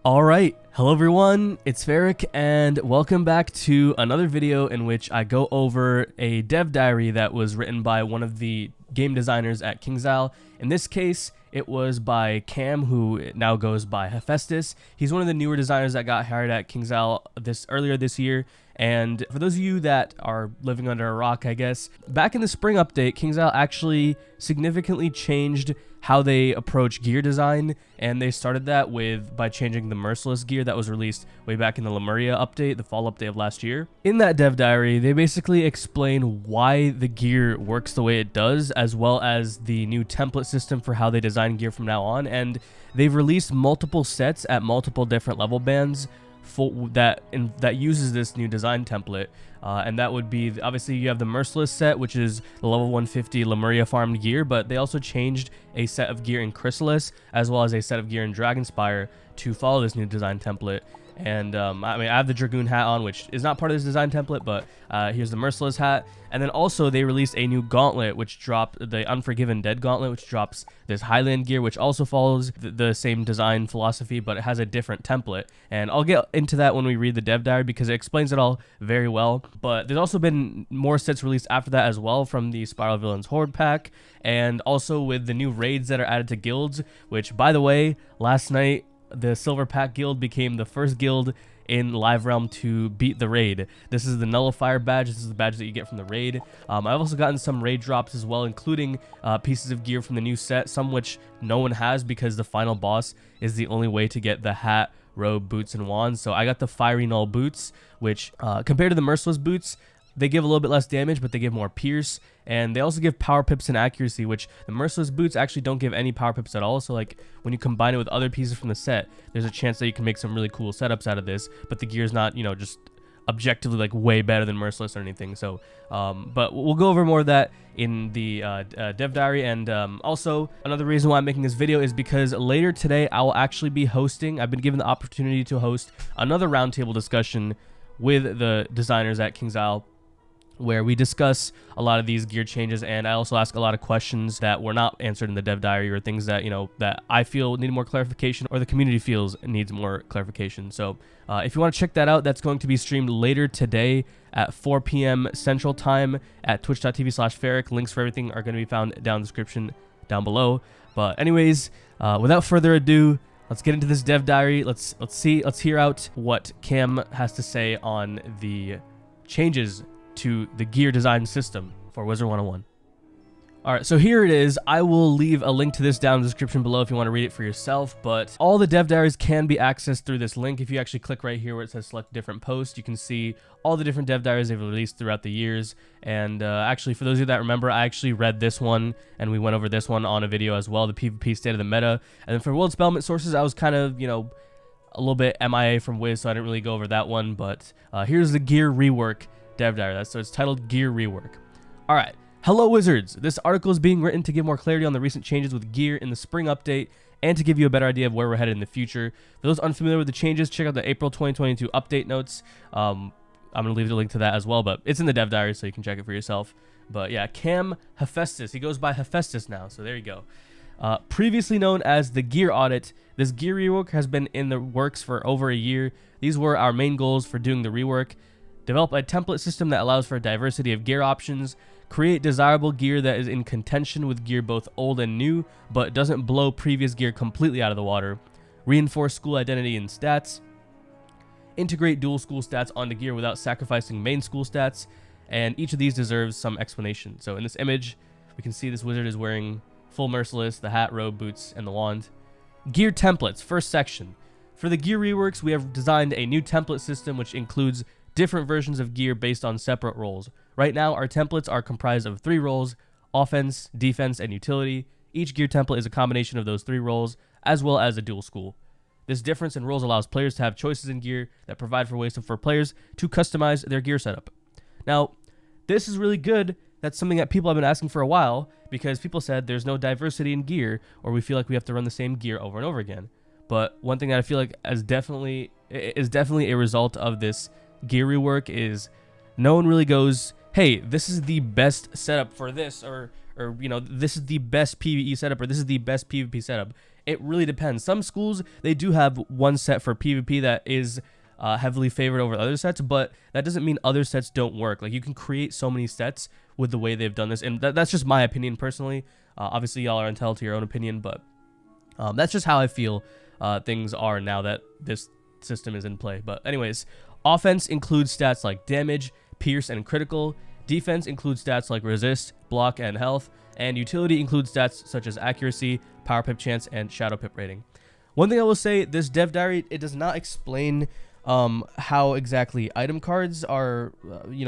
All right, hello everyone, it's Ferric, and welcome back to another video in which I go over a dev diary that was written by one of the game designers at KingsIsle. In this case, it was by Cam, who now goes by Hephaestus. He's one of the newer designers that got hired at KingsIsle earlier this year. And for those of you that are living under a rock, I guess, back in the spring update, KingsIsle actually significantly changed how they approach gear design, and they started that by changing the Merciless gear that was released way back in the Lemuria update, the fall update of last year. In that dev diary, they basically explain why the gear works the way it does, as well as the new template system for how they design gear from now on, and they've released multiple sets at multiple different level bands that uses this new design template, and that would be, obviously you have the Merciless set, which is the level 150 Lemuria farmed gear, but they also changed a set of gear in Chrysalis as well as a set of gear in Dragonspire to follow this new design template. And I have the Dragoon hat on, which is not part of this design template, but here's the Merciless hat. And then also they released a new gauntlet, which dropped the Unforgiven Dead gauntlet, which drops this Highland gear, which also follows the same design philosophy, but it has a different template. And I'll get into that when we read the dev diary because it explains it all very well. But there's also been more sets released after that as well, from the Spiral Villains Horde pack, and also with the new raids that are added to guilds, which, by the way, last night, the Silver Pack Guild became the first guild in Live Realm to beat the raid. This is the Nullifier badge. This is the badge that you get from the raid. I've also gotten some raid drops as well, including pieces of gear from the new set, some which no one has because the final boss is the only way to get the hat, robe, boots, and wands. So I got the Fiery Null boots, which compared to the Merciless boots, they give a little bit less damage, but they give more pierce, and they also give power pips and accuracy, which the Merciless boots actually don't give any power pips at all. So like when you combine it with other pieces from the set, there's a chance that you can make some really cool setups out of this, but the gear's not, you know, just objectively like way better than Merciless or anything. So but we'll go over more of that in the dev diary. And also another reason why I'm making this video is because later today I will actually be hosting, I've been given the opportunity to host another roundtable discussion with the designers at KingsIsle, where we discuss a lot of these gear changes, and I also ask a lot of questions that were not answered in the dev diary, or things that, you know, that I feel need more clarification, or the community feels needs more clarification. So if you want to check that out, that's going to be streamed later today at 4 p.m. Central Time at twitch.tv/ferric. Links for everything are going to be found down in the description down below. But anyways, without further ado, let's get into this dev diary. Let's hear out what Cam has to say on the changes to the gear design system for Wizard101. All right, so here it is. I will leave a link to this down in the description below if you want to read it for yourself, but all the dev diaries can be accessed through this link. If you actually click right here where it says select different post, you can see all the different dev diaries they've released throughout the years. And actually, for those of you that remember, I actually read this one, and we went over this one on a video as well, the PvP State of the Meta. And then for World Spellment Sources, I was kind of, you know, a little bit MIA from Wiz, so I didn't really go over that one, but here's the Gear Rework dev diary. So it's titled Gear Rework. All right. Hello, Wizards. This article is being written to give more clarity on the recent changes with gear in the spring update and to give you a better idea of where we're headed in the future. For those unfamiliar with the changes, check out the April 2022 update notes. I'm going to leave the link to that as well, but it's in the dev diary, so you can check it for yourself. But yeah, Cam Hephaestus. He goes by Hephaestus now, so there you go. Previously known as the Gear Audit, this gear rework has been in the works for over a year. These were our main goals for doing the rework. Develop a template system that allows for a diversity of gear options. Create desirable gear that is in contention with gear both old and new, but doesn't blow previous gear completely out of the water. Reinforce school identity and stats. Integrate dual school stats onto gear without sacrificing main school stats. And each of these deserves some explanation. So in this image, we can see this wizard is wearing full Merciless, the hat, robe, boots, and the wand. Gear templates, first section. For the gear reworks, we have designed a new template system which includes different versions of gear based on separate roles. Right now, our templates are comprised of 3 roles: offense, defense, and utility. Each gear template is a combination of those 3 roles, as well as a dual school. This difference in roles allows players to have choices in gear that provide for ways for players to customize their gear setup. Now, this is really good. That's something that people have been asking for a while, because people said there's no diversity in gear, or we feel like we have to run the same gear over and over again. But one thing that I feel like is definitely a result of this gear rework is no one really goes, hey, this is the best setup for this, or you know, this is the best PvE setup, or this is the best PvP setup. it really depends. Some schools, they do have one set for PvP that is heavily favored over other sets, but that doesn't mean other sets don't work. Like, you can create so many sets with the way they've done this, and that's just my opinion personally. Obviously, y'all are entitled to your own opinion, but that's just how I feel things are now that this system is in play. But anyways, offense includes stats like damage, pierce, and critical. Defense includes stats like resist, block, and health. And utility includes stats such as accuracy, power pip chance, and shadow pip rating. One thing I will say, this dev diary, it does not explain how exactly item cards are,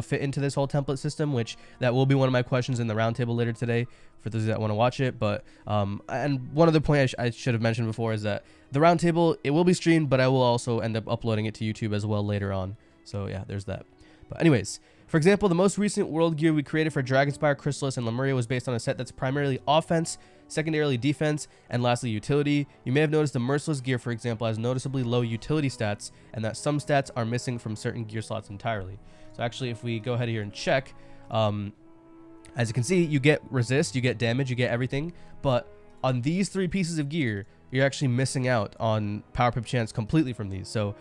fit into this whole template system, which that will be one of my questions in the roundtable later today for those that want to watch it. But and one other point I should have mentioned before is that the roundtable, it will be streamed, but I will also end up uploading it to YouTube as well later on. So yeah, there's that. But anyways, for example, the most recent world gear we created for Dragonspire, Chrysalis, and Lemuria was based on a set that's primarily offense, secondarily defense, and lastly utility. You may have noticed the Merciless gear, for example, has noticeably low utility stats, and that some stats are missing from certain gear slots entirely. So actually, if we go ahead here and check, as you can see, you get resist, you get damage, you get everything, but on these three pieces of gear, you're actually missing out on power pip chance completely from these. So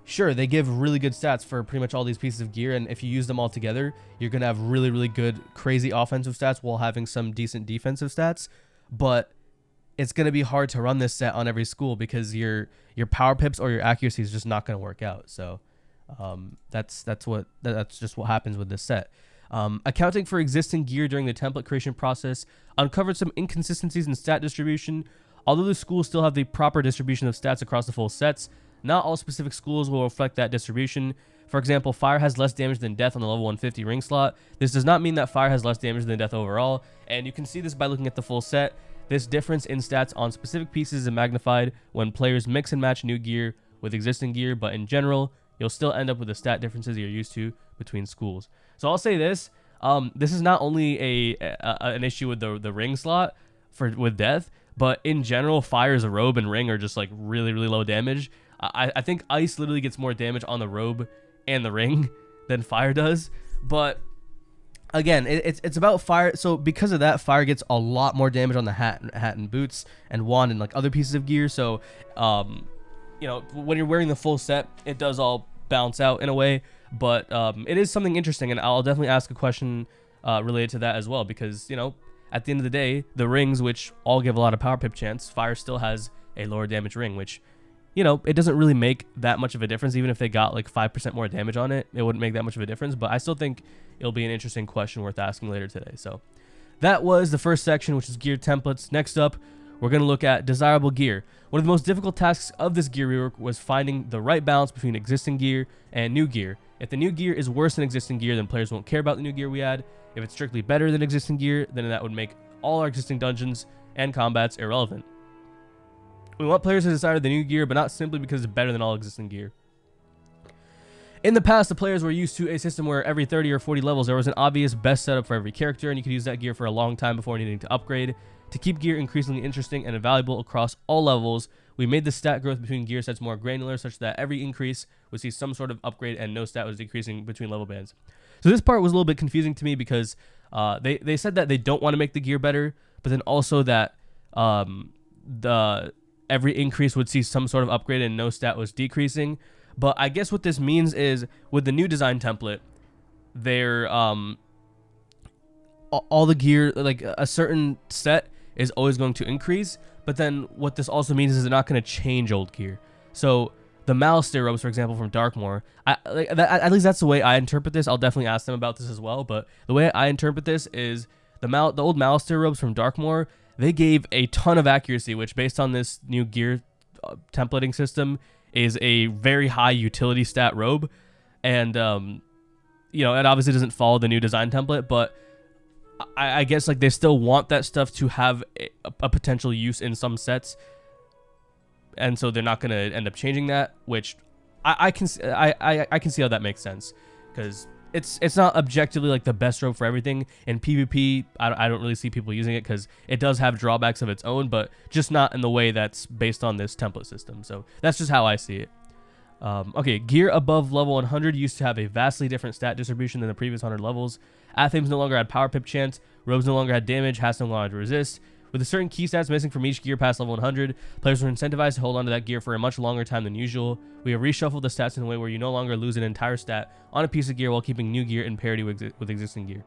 sure, they give really good stats for pretty much all these pieces of gear, and if you use them all together, you're going to have really, really good, crazy offensive stats while having some decent defensive stats. But it's going to be hard to run this set on every school because your power pips or your accuracy is just not going to work out. So that's just what happens with this set. Accounting for existing gear during the template creation process uncovered some inconsistencies in stat distribution. Although the schools still have the proper distribution of stats across the full sets, not all specific schools will reflect that distribution. For example, fire has less damage than death on the level 150 ring slot. This does not mean that fire has less damage than death overall, and you can see this by looking at the full set. This difference in stats on specific pieces is magnified when players mix and match new gear with existing gear, but in general, you'll still end up with the stat differences you're used to between schools. So I'll say this, this is not only an issue with the ring slot with death, but in general, fire's robe and ring are just like really, really low damage. I think ice literally gets more damage on the robe and the ring than fire does. But again, it's about fire. So because of that, fire gets a lot more damage on the hat and boots and wand and like other pieces of gear. So, when you're wearing the full set, it does all balance out in a way. But it is something interesting, and I'll definitely ask a question related to that as well, because, at the end of the day, the rings, which all give a lot of power pip chance, fire still has a lower damage ring, which, it doesn't really make that much of a difference. Even if they got like 5% more damage on it, it wouldn't make that much of a difference. But I still think it'll be an interesting question worth asking later today. So that was the first section, which is gear templates. Next up, we're going to look at desirable gear. One of the most difficult tasks of this gear rework was finding the right balance between existing gear and new gear. If the new gear is worse than existing gear, then players won't care about the new gear we add. If it's strictly better than existing gear, then that would make all our existing dungeons and combats irrelevant. We want players to desire the new gear, but not simply because it's better than all existing gear. In the past, the players were used to a system where every 30 or 40 levels, there was an obvious best setup for every character, and you could use that gear for a long time before needing to upgrade. To keep gear increasingly interesting and valuable across all levels, we made the stat growth between gear sets more granular, such that every increase would see some sort of upgrade and no stat was decreasing between level bands. So this part was a little bit confusing to me because they said that they don't want to make the gear better, but then also that every increase would see some sort of upgrade and no stat was decreasing. But I guess what this means is with the new design template, they're all the gear, like a certain set is always going to increase. But then what this also means is they're not going to change old gear. So the Malastare robes, for example, from Darkmoor, at least that's the way I interpret this. I'll definitely ask them about this as well. But the way I interpret this is the old Malastare robes from Darkmoor, they gave a ton of accuracy, which based on this new gear templating system is a very high utility stat robe. And, it obviously doesn't follow the new design template, but I guess like they still want that stuff to have a potential use in some sets. And so they're not going to end up changing that, which I can see how that makes sense, because it's not objectively like the best robe for everything. In PvP, I don't really see people using it because it does have drawbacks of its own, but just not in the way that's based on this template system. So that's just how I see it. Okay, gear above level 100 used to have a vastly different stat distribution than the previous 100 levels. Athems no longer had power pip chance, robes no longer had damage, hats no longer had resist. With a certain key stats missing from each gear past level 100, players are incentivized to hold on to that gear for a much longer time than usual. We have reshuffled the stats in a way where you no longer lose an entire stat on a piece of gear while keeping new gear in parity with existing gear.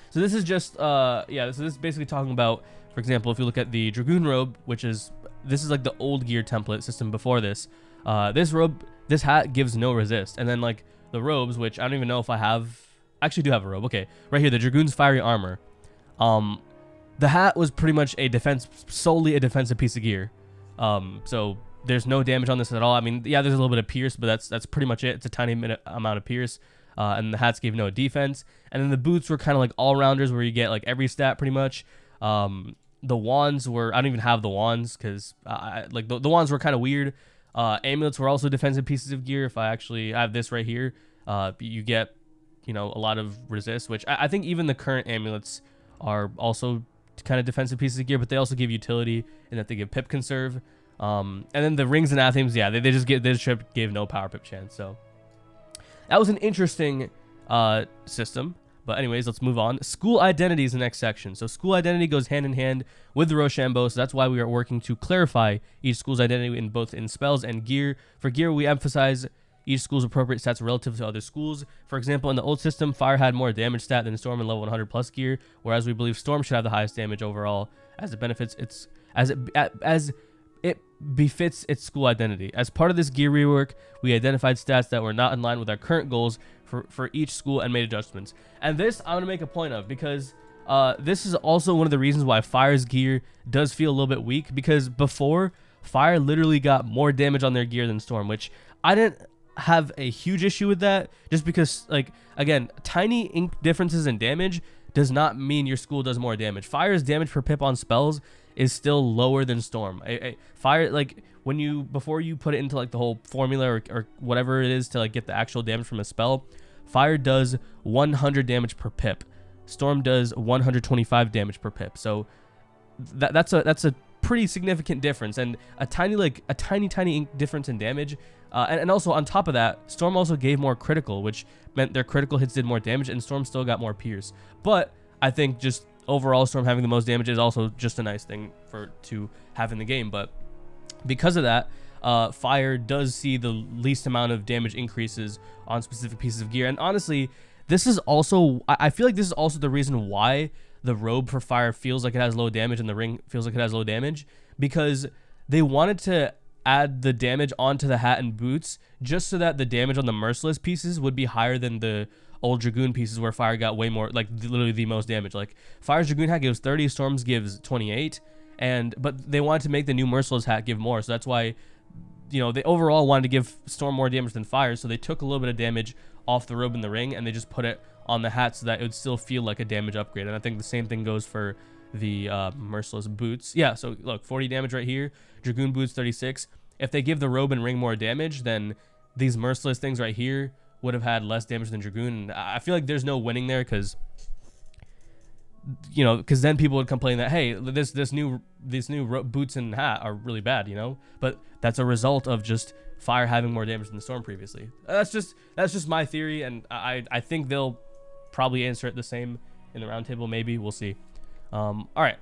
So this is just, this is basically talking about, for example, if you look at the Dragoon robe, this is like the old gear template system before this. This hat gives no resist, and then like the robes, which I don't even know if I have. I actually do have a robe. Okay, right here, the Dragoon's fiery armor. The hat was pretty much solely a defensive piece of gear. So there's no damage on this at all. I mean, yeah, there's a little bit of pierce, but that's pretty much it. It's a tiny amount of pierce. And the hats gave no defense. And then the boots were kind of like all-rounders where you get like every stat pretty much. The wands were, I don't even have the wands because the wands were kind of weird. Amulets were also defensive pieces of gear. If I have this right here, you get, a lot of resist, which I think even the current amulets are also kind of defensive pieces of gear, but they also give utility in that they give pip conserve. And then the rings and athemes, yeah, they just gave no power pip chance. So that was an interesting system. But anyways, let's move on. School identity is the next section. So school identity goes hand in hand with the Rochambeau. So that's why we are working to clarify each school's identity in both spells and gear. For gear, we emphasize each school's appropriate stats relative to other schools. For example, in the old system, Fire had more damage stat than Storm in level 100 plus gear, whereas we believe Storm should have the highest damage overall as it befits its school identity. As part of this gear rework, we identified stats that were not in line with our current goals for each school and made adjustments. And this I'm going to make a point of because this is also one of the reasons why Fire's gear does feel a little bit weak, because before, Fire literally got more damage on their gear than Storm, which I didn't have a huge issue with that, just because, like, again, tiny differences in damage does not mean your school does more damage. Fire's damage per pip on spells is still lower than Storm. Fire, like, before you put it into like the whole formula or whatever it is to like get the actual damage from a spell, Fire does 100 damage per pip. Storm does 125 damage per pip. So that's a pretty significant difference, and a tiny difference in damage. And also on top of that, Storm also gave more critical, which meant their critical hits did more damage, and Storm still got more pierce. But I think just overall, Storm having the most damage is also just a nice thing to have in the game. But because of that, Fire does see the least amount of damage increases on specific pieces of gear. And honestly, this is also, I feel like this is also the reason why the robe for Fire feels like it has low damage and the ring feels like it has low damage, because they wanted to add the damage onto the hat and boots just so that the damage on the Merciless pieces would be higher than the old Dragoon pieces where Fire got way more, like literally the most damage. Like Fire's Dragoon hat gives 30, Storm's gives 28, but they wanted to make the new Merciless hat give more, so that's why, they overall wanted to give Storm more damage than Fire, so they took a little bit of damage off the robe and the ring and they just put it on the hat so that it would still feel like a damage upgrade. And I think the same thing goes for the Merciless boots. Yeah, so look, 40 damage right here, Dragoon boots 36. If they give the robe and ring more damage, then these Merciless things right here would have had less damage than Dragoon. And I feel like there's no winning there because then people would complain that, hey, this new boots and hat are really bad, but that's a result of just Fire having more damage than the Storm previously. That's just my theory, and I think they'll probably answer it the same in the roundtable. Maybe, we'll see. All right,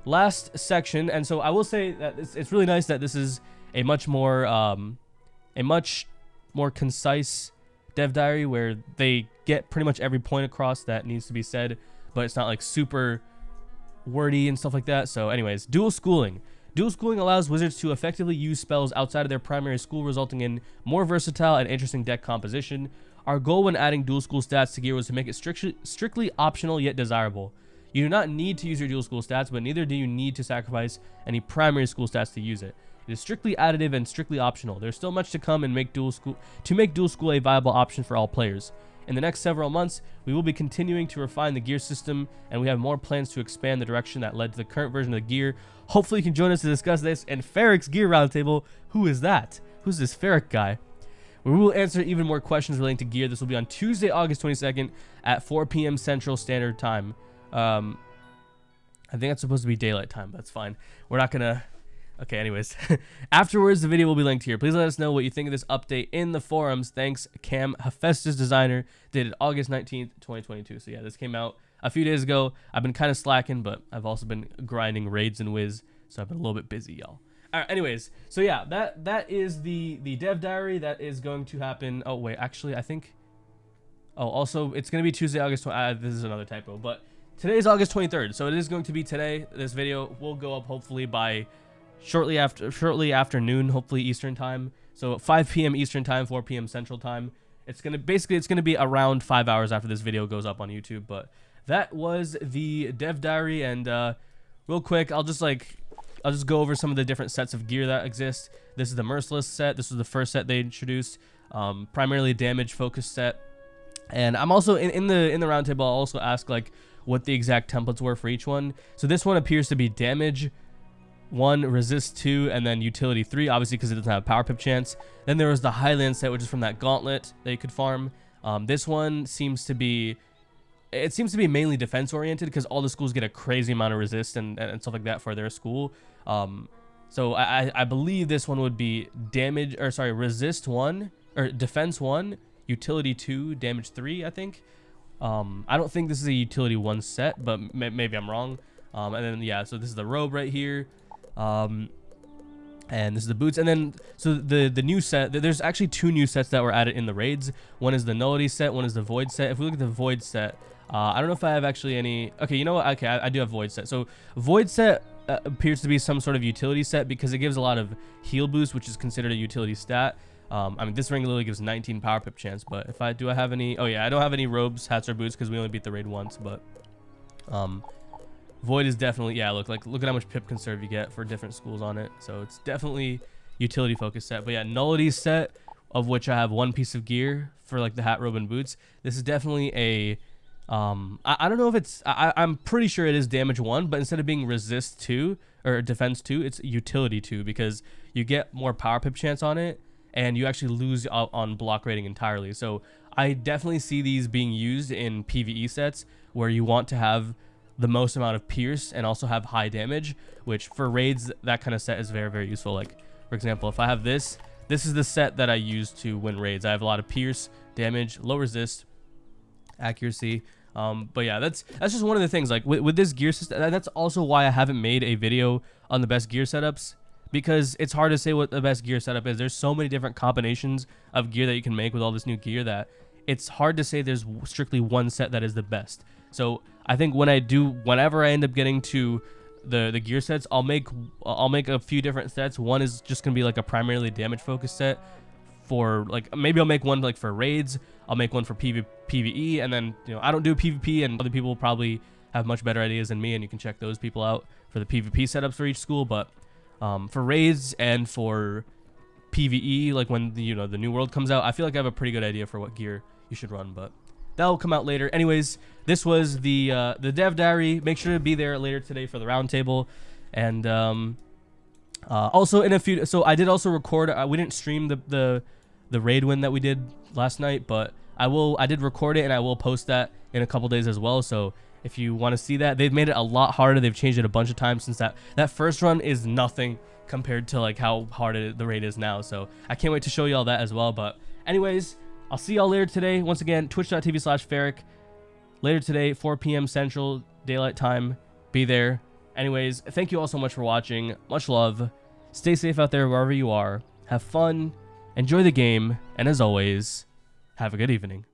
last section. And so I will say that it's really nice that this is a much more concise dev diary where they get pretty much every point across that needs to be said, but it's not like super wordy and stuff like that. So anyways, dual schooling. Dual schooling allows wizards to effectively use spells outside of their primary school, resulting in more versatile and interesting deck composition. Our goal when adding dual school stats to gear was to make it strictly optional yet desirable. You do not need to use your dual school stats, but neither do you need to sacrifice any primary school stats to use it. It is strictly additive and strictly optional. There's still much to come and make dual school a viable option for all players. In the next several months, we will be continuing to refine the gear system, and we have more plans to expand the direction that led to the current version of the gear. Hopefully you can join us to discuss this and Ferric's Gear Roundtable. Who is that? Who's this Ferric guy? We will answer even more questions relating to gear. This will be on Tuesday, August 22nd at 4 p.m. Central Standard Time. I think that's supposed to be daylight time, but that's fine. We're not gonna... Okay, anyways. Afterwards, the video will be linked here. Please let us know what you think of this update in the forums. Thanks, Cam Hephaestus Designer. Dated August 19th, 2022. So yeah, this came out a few days ago. I've been kind of slacking, but I've also been grinding raids and Wiz, so I've been a little bit busy, y'all. All right, anyways, so yeah, that is the dev diary that is going to happen. Oh wait, actually, I think. Oh, also, it's gonna be Tuesday, August 20. This is another typo, but today is August 23rd, so it is going to be today. This video will go up hopefully by shortly after noon, hopefully Eastern time. So 5 p.m. Eastern time, 4 p.m. Central time. It's gonna be around 5 hours after this video goes up on YouTube. But that was the dev diary, and real quick, I'll just go over some of the different sets of gear that exist. This is the Merciless set. This was the first set they introduced, primarily damage focused set. And I'm also in the roundtable. I'll also ask like what the exact templates were for each one. So this one appears to be damage 1, resist 2, and then utility 3, obviously because it doesn't have power pip chance. Then there was the Highland set, which is from that gauntlet that you could farm. This one seems to be mainly defense oriented because all the schools get a crazy amount of resist and stuff like that for their school. So I believe this one would be resist 1 or defense 1, utility 2, damage 3, I think. I don't think this is a utility 1 set, but maybe I'm wrong. And then yeah, so this is the robe right here. And this is the boots. And then so the new set, there's actually 2 new sets that were added in the raids. One is the nullity set, one is the void set. If we look at the void set, I don't know if I have actually any. Okay, you know what? Okay, I do have void set. So void set appears to be some sort of utility set because it gives a lot of heal boost, which is considered a utility stat. I mean, this ring literally gives 19 power pip chance, but if I have any, oh yeah, I don't have any robes, hats, or boots because we only beat the raid once. But void is definitely, yeah, look at how much pip conserve you get for different schools on it. So it's definitely utility focused set. But yeah, nullity set, of which I have 1 piece of gear for like the hat, robe, and boots. This is definitely a I don't know if it's I'm pretty sure it is damage 1, but instead of being resist 2 or defense 2, it's utility 2 because you get more power pip chance on it and you actually lose out on block rating entirely. So I definitely see these being used in PvE sets where you want to have the most amount of pierce and also have high damage, which for raids, that kind of set is very, very useful. Like for example, if I have this is the set that I use to win raids. I have a lot of pierce, damage, low resist, accuracy. But yeah, that's just one of the things. Like with this gear system, that's also why I haven't made a video on the best gear setups, because it's hard to say what the best gear setup is. There's so many different combinations of gear that you can make with all this new gear that it's hard to say there's strictly one set that is the best. So I think whenever I end up getting to the gear sets, I'll make a few different sets. One is just gonna be like a primarily damage focused set for like, maybe I'll make one like for raids. I'll make one for PvE, and then, you know, I don't do PvP, and other people probably have much better ideas than me, and you can check those people out for the PvP setups for each school. But for raids and for PvE, like when the new world comes out, I feel like I have a pretty good idea for what gear you should run, but that will come out later. Anyways, this was the dev diary. Make sure to be there later today for the roundtable, and also in a few. So I did also record. We didn't stream the raid win that we did last night, but I did record it, and I will post that in a couple days as well. So if you want to see that, they've made it a lot harder. They've changed it a bunch of times since that first run is nothing compared to like how hard the raid is now. So I can't wait to show you all that as well. But anyways, I'll see y'all later today. Once again, twitch.tv/ferric. Later today, 4 p.m. Central Daylight Time. Be there. Anyways, thank you all so much for watching. Much love. Stay safe out there wherever you are. Have fun. Enjoy the game. And as always, have a good evening.